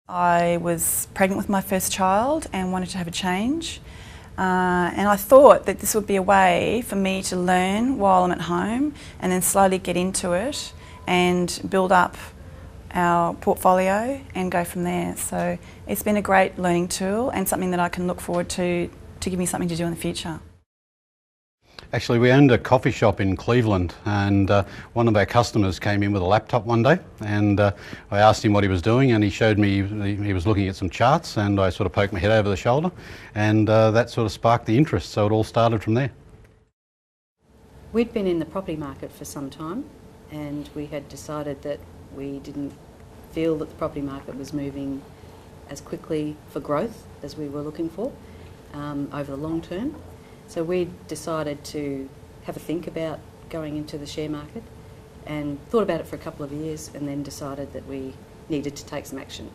I was pregnant with my first child and wanted to have a change. And I thought that this would be a way for me to learn while I'm at home and then slowly get into it and build up our portfolio and go from there. So it's been a great learning tool and something that I can look forward to give me something to do in the future. Actually, we owned a coffee shop in Cleveland, and one of our customers came in with a laptop one day, and I asked him what he was doing, and he showed me he was looking at some charts, and I sort of poked my head over the shoulder, and that sort of sparked the interest, so it all started from there. We'd been in the property market for some time, and we had decided that we didn't feel that the property market was moving as quickly for growth as we were looking for over the long term. So we decided to have a think about going into the share market and thought about it for a couple of years and then decided that we needed to take some action.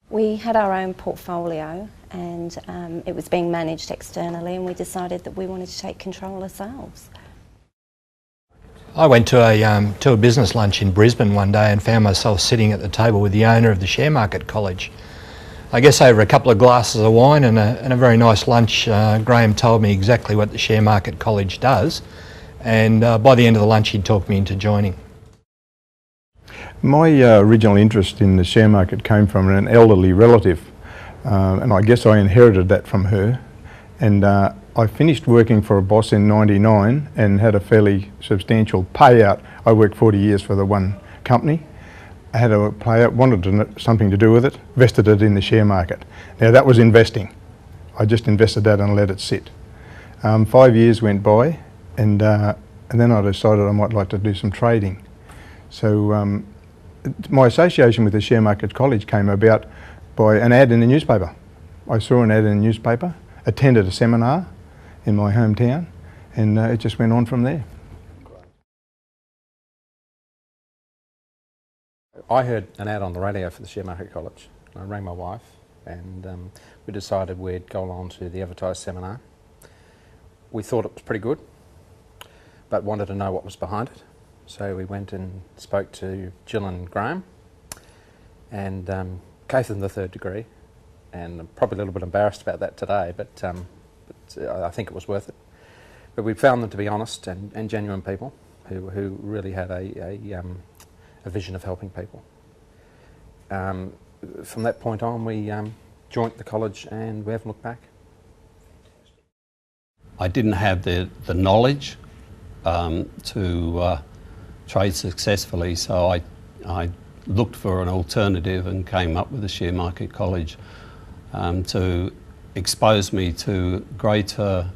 We had our own portfolio and it was being managed externally, and we decided that we wanted to take control ourselves. I went to a business lunch in Brisbane one day and found myself sitting at the table with the owner of the Share Market College. I guess over a couple of glasses of wine and a very nice lunch, Graham told me exactly what the Share Market College does, and by the end of the lunch he'd talked me into joining. My original interest in the share market came from an elderly relative, and I guess I inherited that from her. And I finished working for a boss in '99 and had a fairly substantial payout. I worked 40 years for the one company. I had a payout, wanted something to do with it, vested it in the share market. Now that was investing. I just invested that and let it sit. 5 years went by, and then I decided I might like to do some trading. So my association with the Share Market College came about by an ad in the newspaper. I saw an ad in the newspaper, attended a seminar in my hometown, and it just went on from there. I heard an ad on the radio for the Share Market College. I rang my wife and we decided we'd go along to the advertised seminar. We thought it was pretty good, but wanted to know what was behind it. So we went and spoke to Jill and Graham and gave them the third degree, and I'm probably a little bit embarrassed about that today, but I think it was worth it. But we found them to be honest and genuine people who really had a vision of helping people. From that point on, we joined the college and we haven't looked back. I didn't have the knowledge to trade successfully, so I looked for an alternative and came up with the Share Market College to expose me to greater.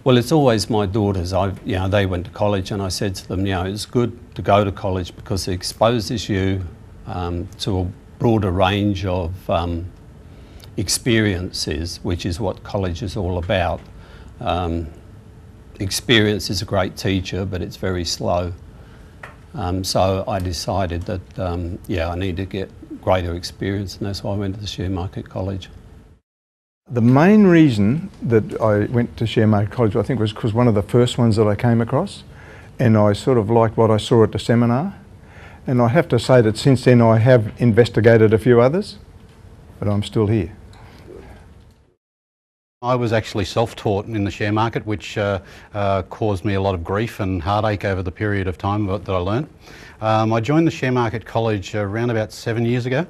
Well, it's always my daughters. They went to college, and I said to them, it's good to go to college because it exposes you to a broader range of experiences, which is what college is all about. Experience is a great teacher, but it's very slow. So I decided that, I need to get greater experience, and that's why I went to the Share Market College. The main reason that I went to Share Market College, I think, was because one of the first ones that I came across, and I sort of liked what I saw at the seminar. And I have to say that since then I have investigated a few others, but I'm still here. I was actually self-taught in the share market, which caused me a lot of grief and heartache over the period of time that I learned. I joined the Share Market College around about 7 years ago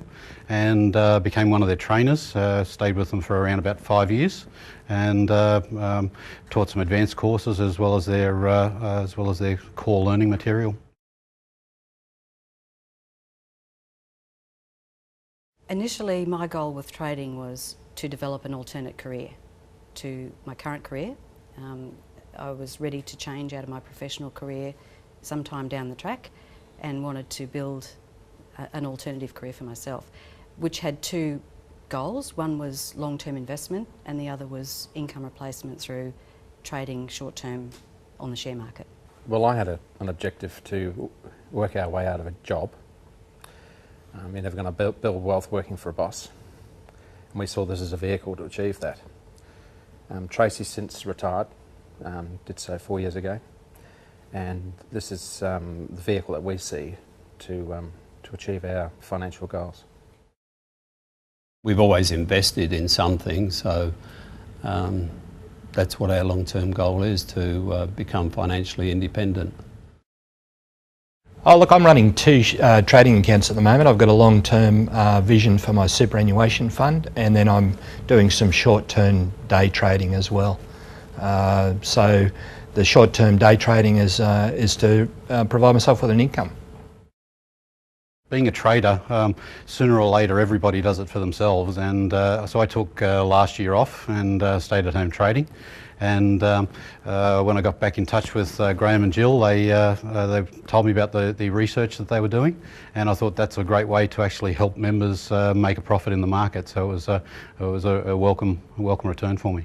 and became one of their trainers, stayed with them for around about 5 years, and taught some advanced courses as well as their core learning material. Initially, my goal with trading was to develop an alternate career to my current career. I was ready to change out of my professional career sometime down the track and wanted to build an alternative career for myself, which had two goals. One was long-term investment and the other was income replacement through trading short-term on the share market. Well, I had an objective to work our way out of a job. You're never going to build wealth working for a boss. And we saw this as a vehicle to achieve that. Tracy's since retired, did so 4 years ago, and this is the vehicle that we see to to achieve our financial goals. We've always invested in something, so that's what our long-term goal is, to become financially independent. Oh look, I'm running two trading accounts at the moment. I've got a long-term vision for my superannuation fund, and then I'm doing some short-term day trading as well. So the short-term day trading is to provide myself with an income. Being a trader, sooner or later everybody does it for themselves, and so I took last year off and stayed at home trading. And when I got back in touch with Graham and Jill, they told me about the research that they were doing, and I thought that's a great way to actually help members make a profit in the market. So it was a welcome return for me.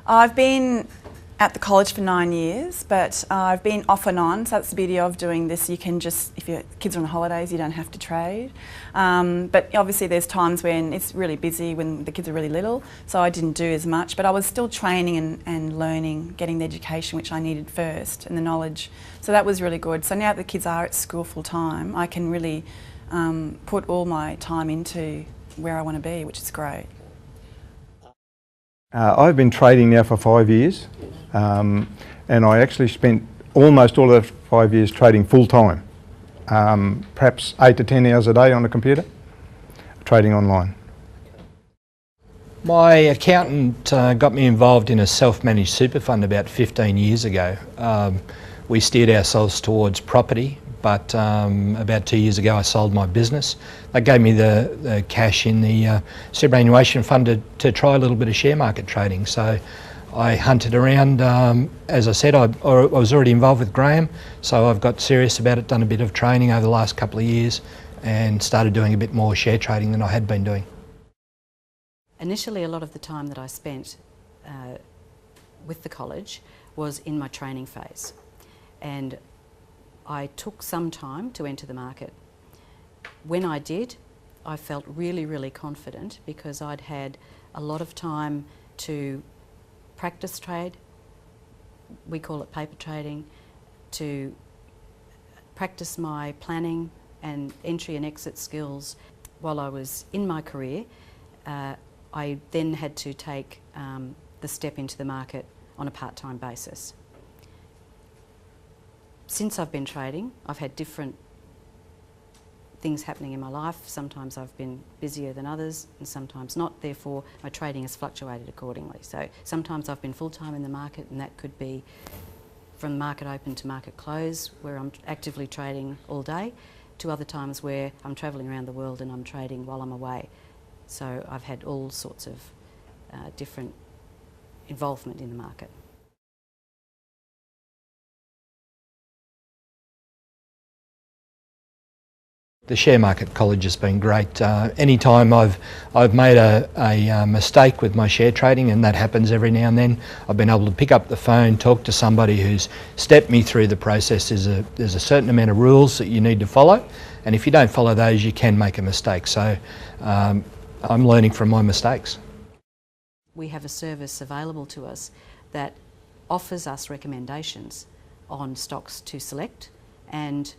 I've been at the college for 9 years, but I've been off and on, so that's the beauty of doing this. You can just, if your kids are on holidays, you don't have to trade. But obviously there's times when it's really busy, when the kids are really little, so I didn't do as much, but I was still training and learning, getting the education which I needed first, and the knowledge. So that was really good. So now that the kids are at school full time, I can really put all my time into where I want to be, which is great. I've been trading now for 5 years, and I actually spent almost all of 5 years trading full time, perhaps 8 to 10 hours a day on a computer, trading online. My accountant got me involved in a self-managed super fund about 15 years ago. We steered ourselves towards property, but about 2 years ago I sold my business. That gave me the cash in the superannuation fund to try a little bit of share market trading. So I hunted around. As I said, I was already involved with Graham, so I've got serious about it, done a bit of training over the last couple of years, and started doing a bit more share trading than I had been doing. Initially, a lot of the time that I spent with the college was in my training phase, and I took some time to enter the market. When I did, I felt really, really confident because I'd had a lot of time to practice trade, we call it paper trading, to practice my planning and entry and exit skills. While I was in my career, I then had to take the step into the market on a part-time basis. Since I've been trading, I've had different things happening in my life. Sometimes I've been busier than others and sometimes not, therefore my trading has fluctuated accordingly. So sometimes I've been full-time in the market, and that could be from market open to market close, where I'm actively trading all day, to other times where I'm travelling around the world and I'm trading while I'm away. So I've had all sorts of different involvement in the market. The share market college has been great. Anytime I've made a mistake with my share trading, and that happens every now and then, I've been able to pick up the phone, talk to somebody who's stepped me through the process. There's a certain amount of rules that you need to follow, and if you don't follow those, you can make a mistake. So I'm learning from my mistakes. We have a service available to us that offers us recommendations on stocks to select, and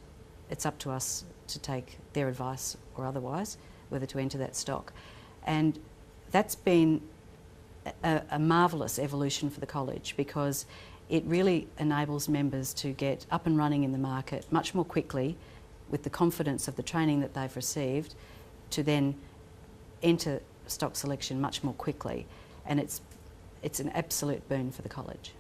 it's up to us to take their advice or otherwise whether to enter that stock. And that's been a marvellous evolution for the college, because it really enables members to get up and running in the market much more quickly with the confidence of the training that they've received, to then enter stock selection much more quickly, and it's an absolute boon for the college.